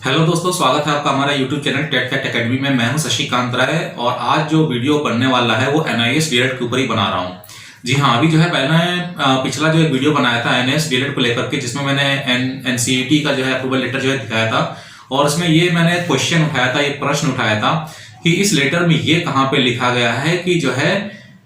Hello दोस्तों, स्वागत है आपका हमारा YouTube channel TET fact academy में। मैं हूं शशिकांत राय और आज जो वीडियो बनने वाला है वो एनआईएस डीएलएड के ऊपर ही बना रहा हूं। जी हाँ, अभी जो है मैंने पिछला जो एक वीडियो बनाया था एनआईएस डीएलएड को लेकर के, जिसमें मैंने एनसीईटी का जो है अप्रूवल लेटर जो है दिखाया था और उसमें ये मैंने क्वेश्चन उठाया था, ये प्रश्न उठाया था कि इस लेटर में ये कहाँ पे लिखा गया है कि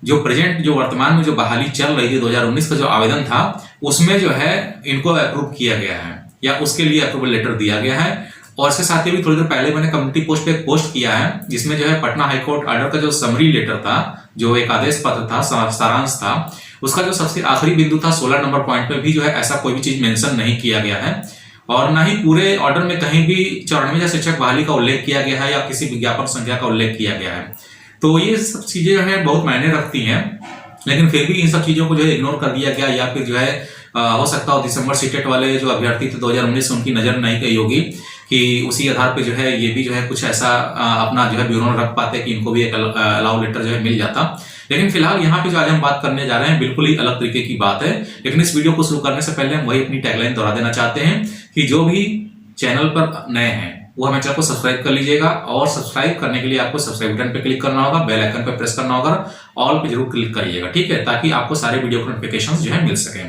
जो प्रेजेंट जो वर्तमान में जो बहाली चल रही थी 2019 का जो आवेदन था उसमें जो है इनको अप्रूव किया गया है या उसके लिए अप्रूवल लेटर दिया गया है। और इसके साथ ही भी थोड़ी देर पहले मैंने कम्युनिटी पोस्ट पे पोस्ट किया है जिसमें जो है पटना हाईकोर्ट ऑर्डर का जो समरी लेटर था, जो एक आदेश पत्र था, सारांश था, उसका जो सबसे आखिरी बिंदु था 16 नंबर पॉइंट पे भी जो है ऐसा कोई भी चीज मेंशन नहीं किया गया है और ना ही पूरे ऑर्डर में कहीं भी 94 शिक्षक बहाली का उल्लेख किया गया है या किसी विज्ञापन संख्या का उल्लेख किया गया है। तो ये सब चीजें जो है बहुत मायने रखती हैं, लेकिन फिर भी इन सब चीजों को जो है इग्नोर कर दिया गया या फिर जो है हो सकता हो दिसंबर सीटेट वाले जो अभ्यर्थी थे 2019 उनकी नजर नहीं गई होगी कि उसी आधार पे जो है ये भी जो है कुछ ऐसा अपना जो है ब्यूरो रख पाते कि इनको भी एक अलाउ लेटर जो है मिल जाता। लेकिन फिलहाल यहाँ पे जो आज हम बात करने जा रहे हैं बिल्कुल ही अलग तरीके की बात है। लेकिन इस वीडियो को शुरू करने से पहले हम वही अपनी टैगलाइन दोहरा देना चाहते हैं कि जो भी चैनल पर नए हैं वो हमें चैनल को सब्सक्राइब कर लीजिएगा और सब्सक्राइब करने के लिए आपको सब्सक्राइब बटन पे क्लिक करना होगा, बेल आइकन पे प्रेस करना होगा, ऑल पे जरूर क्लिक करिएगा, ठीक है, ताकि आपको सारे वीडियो के नोटिफिकेशंस जो है मिल सके।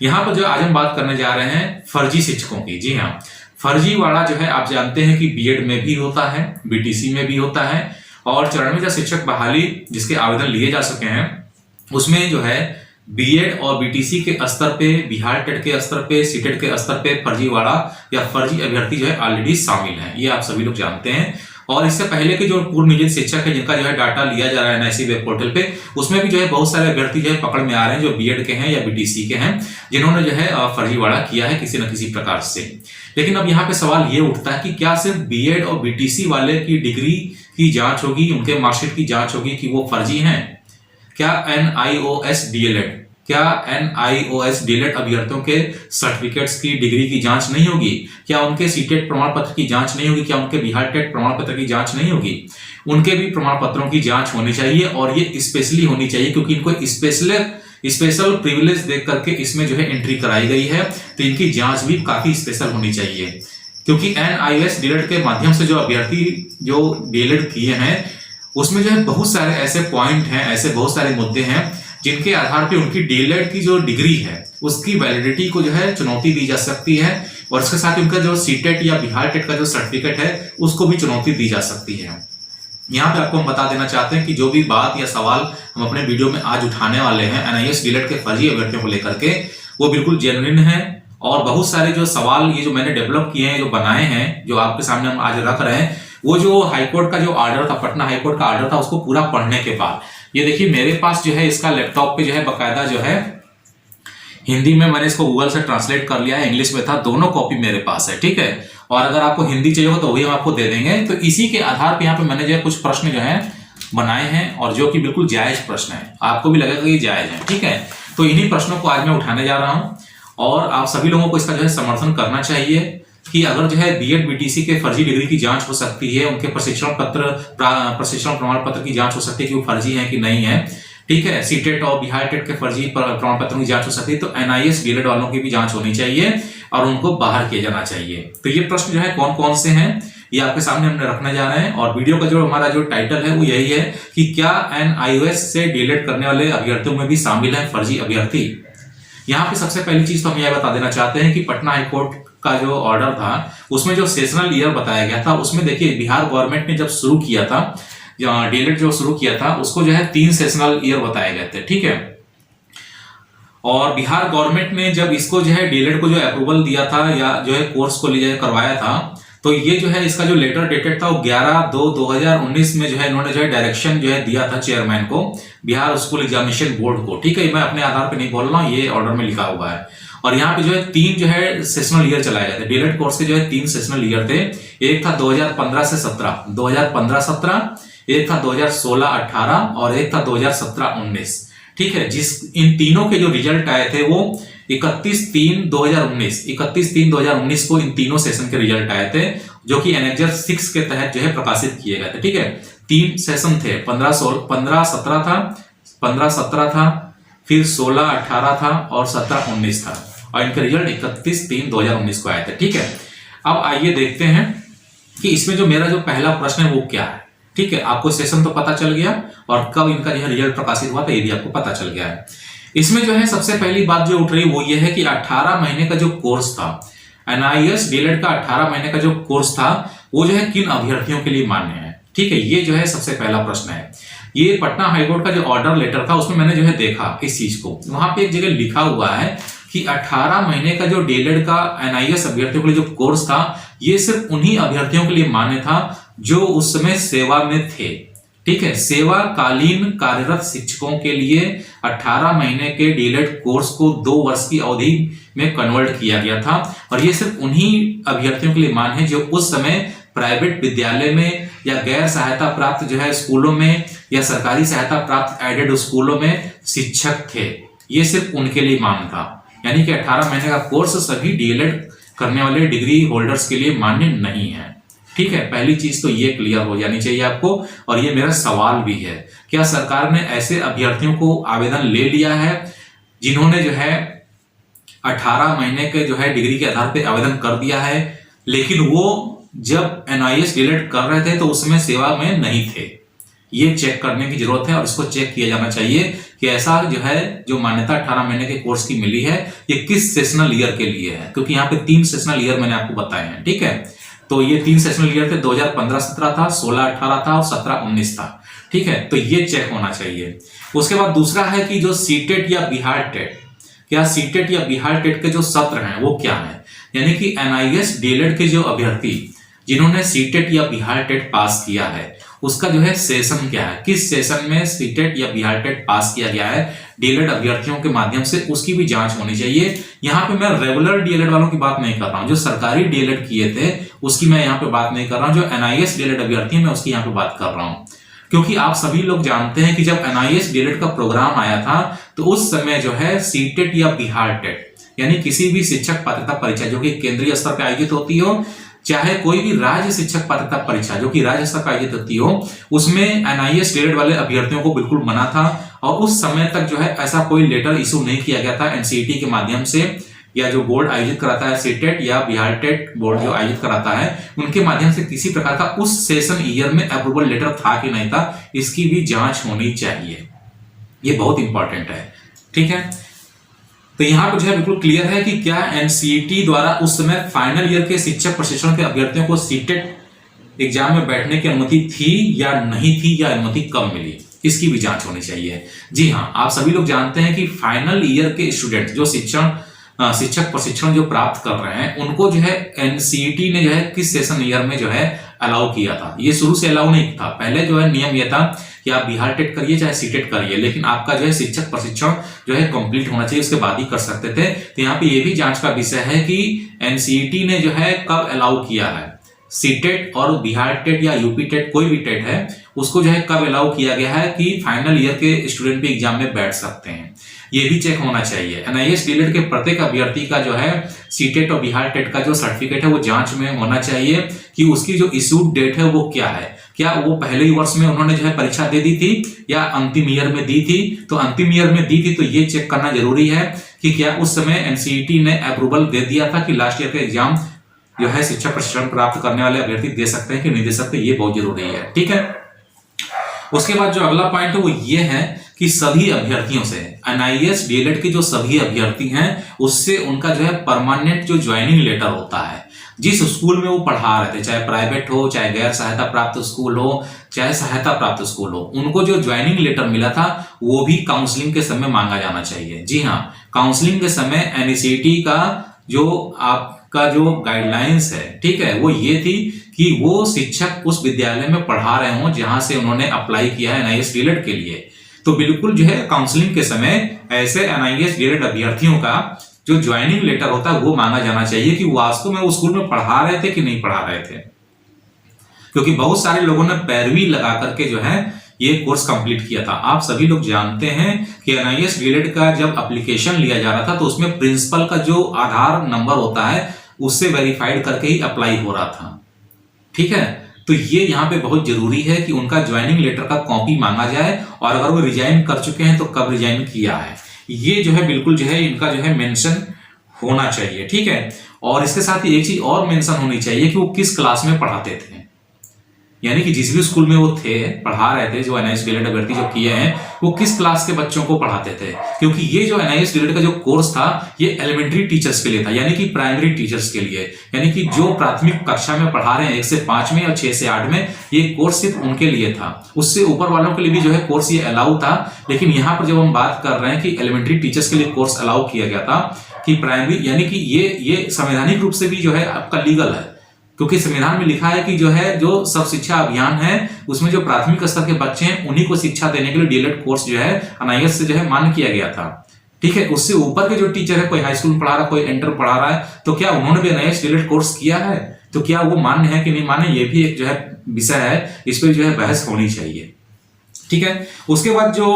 यहाँ पर जो आज हम बात करने जा रहे हैं फर्जी शिक्षकों की। जी हाँ, फर्जीवाड़ा जो है आप जानते हैं कि बीएड में भी होता है, बीटीसी में भी होता है और 94 शिक्षक बहाली जिसके आवेदन लिए जा सके हैं उसमें जो है बीएड और बीटीसी के स्तर पे, बिहार टेट के स्तर पे, सीटेट के स्तर पे फर्जीवाड़ा या फर्जी अभ्यर्थी जो है ऑलरेडी शामिल है, ये आप सभी लोग जानते हैं। और इससे पहले के जो पूर्व नियोजित शिक्षक है जिनका जो है डाटा लिया जा रहा है एनआईसी वेब पोर्टल पे, उसमें भी जो है बहुत सारे अभ्यर्थी जो है पकड़ में आ रहे हैं जो बीएड के हैं या बीटीसी के हैं जिन्होंने जो है फर्जीवाड़ा किया है किसी न किसी प्रकार से। लेकिन अब यहाँ पे सवाल ये उठता है कि क्या सिर्फ बीएड और बीटीसी वाले की डिग्री की जांच होगी, उनके मार्कशीट की जांच होगी कि वो फर्जी हैं? क्या एनआईओएस डीएलएड अभ्यर्थियों के सर्टिफिकेट्स की डिग्री की जांच नहीं होगी? क्या उनके सीटेट प्रमाण पत्र की जांच नहीं होगी? क्या उनके बिहार टेट प्रमाण पत्र की जांच नहीं होगी? उनके भी प्रमाण पत्रों की जांच होनी चाहिए और ये स्पेशली होनी चाहिए क्योंकि इनको स्पेशल प्रिविलेज देख करके इसमें जो है एंट्री कराई गई है, तो इनकी जांच भी काफी स्पेशल होनी चाहिए क्योंकि एनआईओएस डीएलएड के माध्यम से जो अभ्यर्थी जो डीएलएड किए हैं उसमें जो है बहुत सारे ऐसे पॉइंट हैं, ऐसे बहुत सारे मुद्दे हैं जिनके आधार पे उनकी डीएलएड की जो डिग्री है उसकी वैलिडिटी को जो है चुनौती दी जा सकती है और इसके साथ उनका जो सीटेट या बिहार टेट का जो सर्टिफिकेट है उसको भी चुनौती दी जा सकती है। यहाँ पे आपको हम बता देना चाहते हैं कि जो भी बात या सवाल हम अपने वीडियो में आज उठाने वाले हैं एनआईएस डीएलएड के फर्जी अभ्यर्थियों को लेकर के, वो बिल्कुल जेन्युइन है और बहुत सारे जो सवाल ये जो मैंने डेवलप किए हैं, जो बनाए हैं, जो आपके सामने हम आज रख रहे हैं, वो जो हाईकोर्ट का जो ऑर्डर था, पटना हाईकोर्ट का ऑर्डर था, उसको पूरा पढ़ने के बाद ये देखिए मेरे पास जो है इसका लैपटॉप पे जो है बकायदा जो है हिंदी में मैंने इसको गूगल से ट्रांसलेट कर लिया है, इंग्लिश में था, दोनों कॉपी मेरे पास है, ठीक है। और अगर आपको हिंदी चाहिए हो तो वही हम आपको दे देंगे। तो इसी के आधार पे यहाँ पे मैंने जो है कुछ प्रश्न जो है बनाए हैं और जो कि बिल्कुल जायज प्रश्न है, आपको भी लगेगा कि जायज है, ठीक है। तो इन्हीं प्रश्नों को आज मैं उठाने जा रहा हूं और आप सभी लोगों को इसका जो है समर्थन करना चाहिए कि अगर जो है बीएड बीटीसी के फर्जी डिग्री की जांच हो सकती है, उनके प्रशिक्षण प्रमाण पत्र की जांच हो सकती है कि वो फर्जी है कि नहीं है, ठीक है, सीटेट और बिहार टेट के फर्जी प्रमाण पत्रों की जांच हो सकती है, तो एनआईएस डीएलएड वालों की भी जांच होनी चाहिए और उनको बाहर किया जाना चाहिए। तो ये प्रश्न जो है कौन कौन से हैं ये आपके सामने हमने रखने जा रहे हैं और वीडियो का जो हमारा जो टाइटल है वो यही है कि क्या एनआईओएस से डीएलएड करने वाले अभ्यर्थियों में भी शामिल है फर्जी अभ्यर्थी। यहाँ पे सबसे पहली चीज तो हम यह बता देना चाहते हैं कि पटना हाईकोर्ट का जो ऑर्डर था उसमें जो सेशनल ईयर बताया गया था उसमें देखिए बिहार गवर्नमेंट ने जब शुरू किया था, डीएलएड जो शुरू किया था उसको जो है 3 सेशनल ईयर बताए गए थे, ठीक है। और बिहार गवर्नमेंट ने जब इसको जो है डीएलएड को जो अप्रूवल दिया था या जो है कोर्स को करवाया था, तो ये जो है इसका जो लेटर डेटेड था वो 11/2/2019 में जो है इन्होंने जो है डायरेक्शन जो है दिया था चेयरमैन को, बिहार स्कूल एग्जामिनेशन बोर्ड को, ठीक है। मैं अपने आधार पे नहीं बोल रहा हूँ, ये ऑर्डर में लिखा हुआ है। और यहाँ पे जो है 3 जो है सेशनल ईयर चलाए गए थे डीएलएड कोर्स के, जो है 3 सेशनल ईयर थे। एक था 2015 से 17, 2015-17, एक था 2016-18 और एक था 2017-19, ठीक है। इन तीनों के जो रिजल्ट आए थे वो 31/3/2019 को इन तीनों सेशन के रिजल्ट आए थे जो कि एनेक्जर 6 के तहत जो है प्रकाशित किए गए थे, ठीक है। 3 सेशन थे, 15-17 था, 15-17 था, फिर 16-18 था और 17-19 था और इनके रिजल्ट 31/3/2019 को आए थे, ठीक है। अब आइए देखते हैं कि इसमें जो मेरा जो पहला प्रश्न है वो क्या है। ठीक है, आपको सेशन तो पता चल गया और कब इनका जो है रिजल्ट प्रकाशित हुआ था ये भी आपको पता चल गया है। इसमें जो है सबसे पहली बात जो उठ रही वो ये है कि 18 महीने का जो कोर्स था, NIS डीएलएड का 18 महीने का जो कोर्स था वो जो है किन अभ्यर्थियों के लिए मान्य है। ठीक है, ये जो है सबसे पहला प्रश्न है। ये पटना हाईकोर्ट का जो ऑर्डर लेटर था उसमें मैंने जो है देखा इस चीज को, वहां पे एक जगह लिखा हुआ है कि 18 महीने का जो डीएलएड का NIS अभ्यर्थियों के लिए जो कोर्स था ये सिर्फ उन्हीं अभ्यर्थियों के लिए मान्य था जो उस समय सेवा में थे। ठीक है, सेवाकालीन कार्यरत शिक्षकों के लिए 18 महीने के डीएलएड कोर्स को 2 वर्ष की अवधि में कन्वर्ट किया गया था और ये सिर्फ उन्हीं अभ्यर्थियों के लिए मान्य है जो उस समय प्राइवेट विद्यालय में या गैर सहायता प्राप्त जो है स्कूलों में या सरकारी सहायता प्राप्त एडेड स्कूलों में शिक्षक थे। ये सिर्फ उनके लिए मान्य था, यानी कि 18 महीने का कोर्स सभी डीएलएड करने वाले डिग्री होल्डर्स के लिए मान्य नहीं है। ठीक है, पहली चीज तो ये क्लियर हो जानी चाहिए आपको। और ये मेरा सवाल भी है, क्या सरकार ने ऐसे अभ्यर्थियों को आवेदन ले लिया है जिन्होंने जो है 18 महीने के जो है डिग्री के आधार पे आवेदन कर दिया है, लेकिन वो जब NIS डीएलएड कर रहे थे तो उसमें सेवा में नहीं थे? ये चेक करने की जरूरत है और इसको चेक किया जाना चाहिए कि ऐसा जो है जो मान्यता 18 महीने के कोर्स की मिली है ये किस सेशनल ईयर के लिए है, क्योंकि यहाँ पे 3 सेशनल ईयर मैंने आपको बताए हैं। ठीक है, तो ये 3 सेशनल ईयर थे, 2015-17 था, 16-18 था और 17-19 था। ठीक है, तो ये चेक होना चाहिए। उसके बाद दूसरा है कि जो सीटेट या बिहार टेट, क्या सीटेट या बिहार टेट के जो सत्र हैं वो क्या है, यानी कि NIS डीएलएड के जो अभ्यर्थी जिन्होंने सीटेट या बिहार टेट पास किया है उसका जो है सेशन क्या है, किस सेशन में सीटेट या बिहार टेट पास किया गया है डीएलएड अभ्यर्थियों के माध्यम से, उसकी भी जांच होनी चाहिए। यहाँ पे मैं रेगुलर डीएलएड वालों की बात नहीं कर रहा हूँ, जो सरकारी डीएलएड किए थे उसकी मैं यहाँ पे बात नहीं कर रहा हूँ, जो NIS डीएलएड अभ्यर्थी है मैं उसकी यहाँ पे बात कर रहा हूँ। क्योंकि आप सभी लोग जानते हैं कि जब NIS डीएलएड का प्रोग्राम आया था तो उस समय जो है सीटेट या बिहार टेट यानी किसी भी शिक्षक पात्रता परीक्षा जो कि केंद्रीय स्तर पर आयोजित होती हो, चाहे कोई भी राज्य शिक्षक पात्रता परीक्षा जो कि राज्य स्तर पर आयोजित होती हो, उसमें NIS डीएलएड वाले अभ्यर्थियों को बिल्कुल मना था। और उस समय तक जो है ऐसा कोई लेटर इशू नहीं किया गया था NCERT के माध्यम से, या जो बोर्ड आयोजित कराता है सीटेट या बिहार टेट बोर्ड जो आयोजित कराता है उनके माध्यम से किसी प्रकार का उस सेशन ईयर में अप्रूवल लेटर था कि नहीं था, इसकी भी जांच होनी चाहिए। ये बहुत इंपॉर्टेंट है। ठीक है, तो यहाँ पर जो है बिल्कुल क्लियर है कि क्या NCERT द्वारा उस समय फाइनल ईयर के शिक्षक प्रशिक्षण के अभ्यर्थियों को सीटेट एग्जाम में बैठने की अनुमति थी या नहीं थी, या अनुमति कब मिली, इसकी भी जांच होनी चाहिए। जी हाँ, आप सभी लोग जानते हैं कि फाइनल ईयर के स्टूडेंट जो शिक्षक प्रशिक्षण जो प्राप्त कर रहे हैं उनको जो है NCERT ने जो है किस सेशन ईयर में जो है अलाउ किया था। ये शुरू से अलाउ नहीं था, पहले जो है नियम यह था कि आप बिहार टेट करिए चाहे सीटेट करिए, लेकिन आपका जो है शिक्षक प्रशिक्षण जो है कंप्लीट होना चाहिए, उसके बाद ही कर सकते थे। तो यहाँ पे ये भी जांच का विषय है कि NCERT ने जो है कब अलाउ किया है सीटेट और बिहार टेट या यूपी टेट कोई भी टेट है उसको जो है कब अलाउ किया गया है कि फाइनल ईयर के स्टूडेंट भी एग्जाम में बैठ सकते हैं, ये भी चेक होना चाहिए। NIS डीएलएड के प्रत्येक अभ्यर्थी का जो है सीटेट और बिहार टेट का जो सर्टिफिकेट है वो जांच में होना चाहिए कि उसकी जो इशूड डेट है वो क्या है, क्या वो पहले ही वर्ष में उन्होंने जो है परीक्षा दे दी थी या अंतिम ईयर में दी थी। तो अंतिम ईयर में दी थी तो ये चेक करना जरूरी है कि क्या उस समय NCERT ने अप्रूवल दे दिया था कि लास्ट ईयर का एग्जाम जो है शिक्षक प्रशिक्षण प्राप्त करने वाले अभ्यर्थी दे सकते हैं कि नहीं दे सकते, ये बहुत जरूरी है। ठीक है, उसके बाद जो अगला पॉइंट है वो ये है कि सभी अभ्यर्थियों से NIS डीएलएड के जो सभी अभ्यर्थी हैं उससे उनका जो है परमानेंट जो ज्वाइनिंग लेटर होता है, जिस स्कूल में वो पढ़ा रहे थे, चाहे प्राइवेट हो चाहे गैर सहायता प्राप्त स्कूल हो चाहे सहायता प्राप्त स्कूल हो, उनको जो ज्वाइनिंग लेटर मिला था वो भी काउंसलिंग के समय मांगा जाना चाहिए। जी हाँ, काउंसलिंग के समय NCERT का जो आपका जो गाइडलाइंस है, ठीक है, वो ये थी कि वो शिक्षक उस विद्यालय में पढ़ा रहे हों जहां से उन्होंने अप्लाई किया है NIS डीएलएड के लिए। तो बिल्कुल जो है काउंसलिंग के समय ऐसे NIS डीएलएड अभ्यर्थियों का जो ज्वाइनिंग लेटर होता है वो मांगा जाना चाहिए कि वास्तव में उस स्कूल में पढ़ा रहे थे कि नहीं पढ़ा रहे थे, क्योंकि बहुत सारे लोगों ने पैरवी लगा करके जो है ये कोर्स कंप्लीट किया था। आप सभी लोग जानते हैं कि NIS डीएलएड का जब एप्लीकेशन लिया जा रहा था तो उसमें प्रिंसिपल का जो आधार नंबर होता है उससे वेरीफाइड करके ही अप्लाई हो रहा था। ठीक है, तो ये यहाँ पे बहुत जरूरी है कि उनका ज्वाइनिंग लेटर का कॉपी मांगा जाए और अगर वो रिजाइन कर चुके हैं तो कब रिजाइन किया है, ये जो है बिल्कुल जो है इनका जो है मेंशन होना चाहिए। ठीक है, और इसके साथ ही एक चीज और मेंशन होनी चाहिए कि वो किस क्लास में पढ़ाते थे, यानी कि जिस भी स्कूल में वो थे पढ़ा रहे थे, जो एनआईएस डीएलएड अभ्यर्थी जो किए हैं वो किस क्लास के बच्चों को पढ़ाते थे, क्योंकि ये जो एनआईएस डीएलएड का जो कोर्स था ये एलिमेंट्री टीचर्स के लिए था, यानी कि प्राइमरी टीचर्स के लिए, यानी कि जो प्राथमिक कक्षा में पढ़ा रहे हैं 1 से 5 में और 6 से 8 में, ये कोर्स सिर्फ उनके लिए था। उससे ऊपर वालों के लिए भी जो है कोर्स ये अलाउ था, लेकिन यहाँ पर जब हम बात कर रहे हैं कि एलिमेंट्री टीचर्स के लिए कोर्स अलाउ किया गया था कि प्राइमरी, यानी कि ये संवैधानिक रूप से भी जो है आपका लीगल है, क्योंकि संविधान में लिखा है कि जो है जो सर्व शिक्षा अभियान है उसमें जो प्राथमिक स्तर के बच्चे हैं उन्हीं को शिक्षा देने के लिए डीएलएड कोर्स जो है एनआईएस से जो है मान्य किया गया था। ठीक है, उससे ऊपर के जो टीचर है, कोई हाई स्कूल में पढ़ा रहा है, कोई इंटर पढ़ा रहा है, तो क्या उन्होंने भी एनआईएस डीएलएड कोर्स किया है, तो क्या वो मान्य है कि नहीं मान्य, ये भी एक जो है विषय है, इस पर जो है बहस होनी चाहिए। ठीक है, उसके बाद जो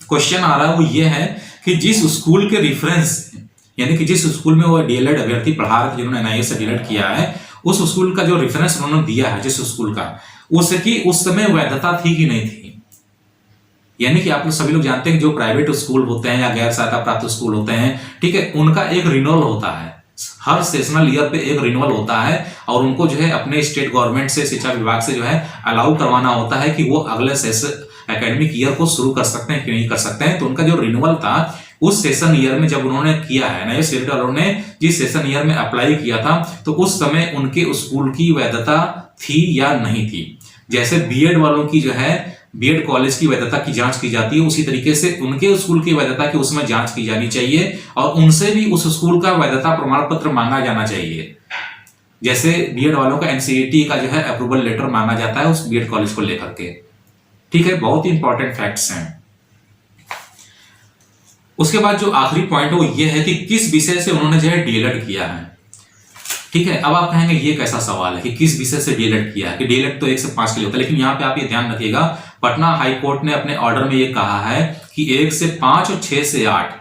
क्वेश्चन आ रहा है वो ये है कि जिस स्कूल के रेफरेंस, यानी कि जिस स्कूल में वो डीएलएड अभ्यर्थी पढ़ा रहे थे जिन्होंने एनआईएस से डीएलएड किया है, उस स्कूल का जो रेफरेंस उन्होंने दिया है जिस स्कूल का, उसकी उस समय वैधता थी कि नहीं थी। यानी कि आप लोग सभी लोग जानते हैं कि जो प्राइवेट स्कूल होते हैं या गैर सहायता प्राप्त स्कूल होते हैं, ठीक है, उनका एक रिन्यूअल होता है, हर सेशनल ईयर पे एक रिन्यूअल होता है और उनको जो है अपने स्टेट गवर्नमेंट से, शिक्षा विभाग से जो है अलाउ करवाना होता है कि वो अगले एकेडमिक ईयर को शुरू कर सकते हैं कि नहीं कर सकते हैं। तो उनका जो रिन्यूअल था उस सेशन ईयर में जब उन्होंने किया है, नए स्टेट वालों ने जिस सेशन ईयर में अप्लाई किया था, तो उस समय उनके स्कूल की वैधता थी या नहीं थी। जैसे बीएड वालों की जो है बीएड कॉलेज की वैधता की जांच की जाती है, उसी तरीके से उनके स्कूल की वैधता की उसमें जांच की जानी चाहिए और उनसे भी उस स्कूल का वैधता प्रमाण पत्र मांगा जाना चाहिए। जैसे बीएड वालों का एनसीईटी का जो है अप्रूवल लेटर मांगा जाता है उस बीएड कॉलेज को लेकर के। ठीक है, बहुत ही इंपॉर्टेंट फैक्ट्स हैं। उसके बाद जो आखिरी पॉइंट है वो ये है कि किस विषय से उन्होंने जो है डीएलएड किया है। ठीक है, अब आप कहेंगे ये कैसा सवाल है कि किस विषय से डीएलएड किया है, कि डीएलएड तो 1 से 5 के लिए होता है, लेकिन यहाँ पे आप ये ध्यान रखिएगा, पटना हाई कोर्ट ने अपने ऑर्डर में ये कहा है कि 1 से 5 और 6 से 8,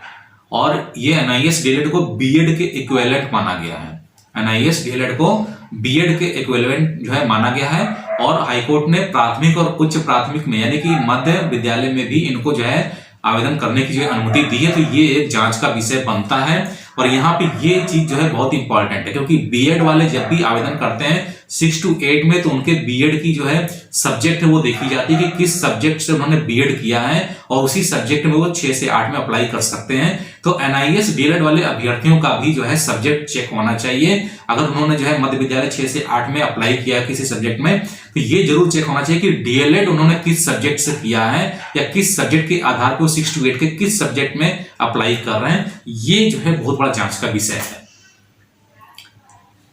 और ये एनआईएस डीएलएड को बीएड के इक्विवेलेंट माना गया है। एनआईएस डीएलएड को बीएड के इक्विवेलेंट जो है माना गया है और हाईकोर्ट ने प्राथमिक और उच्च प्राथमिक में, यानी कि मध्य विद्यालय में भी इनको जो है आवेदन करने की जो अनुमति दी है। तो ये एक जांच का विषय बनता है और यहाँ पे ये चीज जो है बहुत इंपॉर्टेंट है, क्योंकि बीएड वाले जब भी आवेदन करते हैं 6 to 8 में, तो उनके बीएड की जो है सब्जेक्ट है वो देखी जाती है कि किस सब्जेक्ट से उन्होंने बीएड किया है और उसी सब्जेक्ट में वो 6 से 8 में अप्लाई कर सकते हैं। तो एनआईएस डीएलएड वाले अभ्यर्थियों का भी जो है सब्जेक्ट चेक होना चाहिए। अगर उन्होंने जो है मध्य विद्यालय 6 से 8 में अप्लाई किया है किसी सब्जेक्ट में, तो ये जरूर चेक होना चाहिए कि डीएलएड उन्होंने किस सब्जेक्ट से किया है या किस सब्जेक्ट के आधार पर 6 to 8 के किस सब्जेक्ट में अप्लाई कर रहे हैं। ये जो है बहुत बड़ा जांच का विषय है।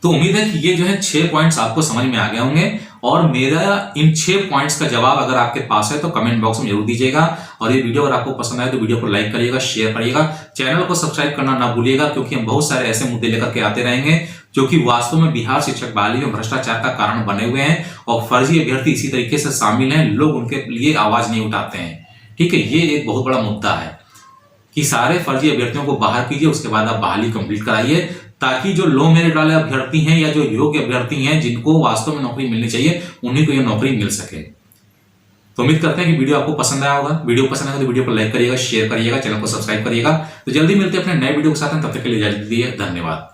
तो उम्मीद है कि ये जो है 6 पॉइंट्स आपको समझ में आ गए होंगे और मेरा इन 6 पॉइंट्स का जवाब अगर आपके पास है तो कमेंट बॉक्स में जरूर दीजिएगा। और ये वीडियो अगर आपको पसंद आए तो वीडियो को लाइक करिएगा, शेयर करिएगा, चैनल को सब्सक्राइब करना ना भूलिएगा, क्योंकि हम बहुत सारे ऐसे मुद्दे लेकर के आते रहेंगे जो कि वास्तव में बिहार शिक्षक बहाली में भ्रष्टाचार का कारण बने हुए हैं और फर्जी अभ्यर्थी इसी तरीके से शामिल हैं, लोग उनके लिए आवाज नहीं उठाते हैं। ठीक है, ये एक बहुत बड़ा मुद्दा है कि सारे फर्जी अभ्यर्थियों को बाहर कीजिए, उसके बाद आप बहाली कंप्लीट कराइए, ताकि जो लो मेरिट वाले अभ्यर्थी हैं या जो योग्य अभ्यर्थी हैं जिनको वास्तव में नौकरी मिलनी चाहिए उन्हीं को यह नौकरी मिल सके। तो उम्मीद करते हैं कि वीडियो आपको पसंद आया होगा। वीडियो पसंद आया तो वीडियो को लाइक करिएगा, शेयर करिएगा, चैनल को सब्सक्राइब करिएगा। तो जल्दी मिलते हैं अपने नए वीडियो के साथ, तब तक के लिए इजाजत दीजिए। धन्यवाद।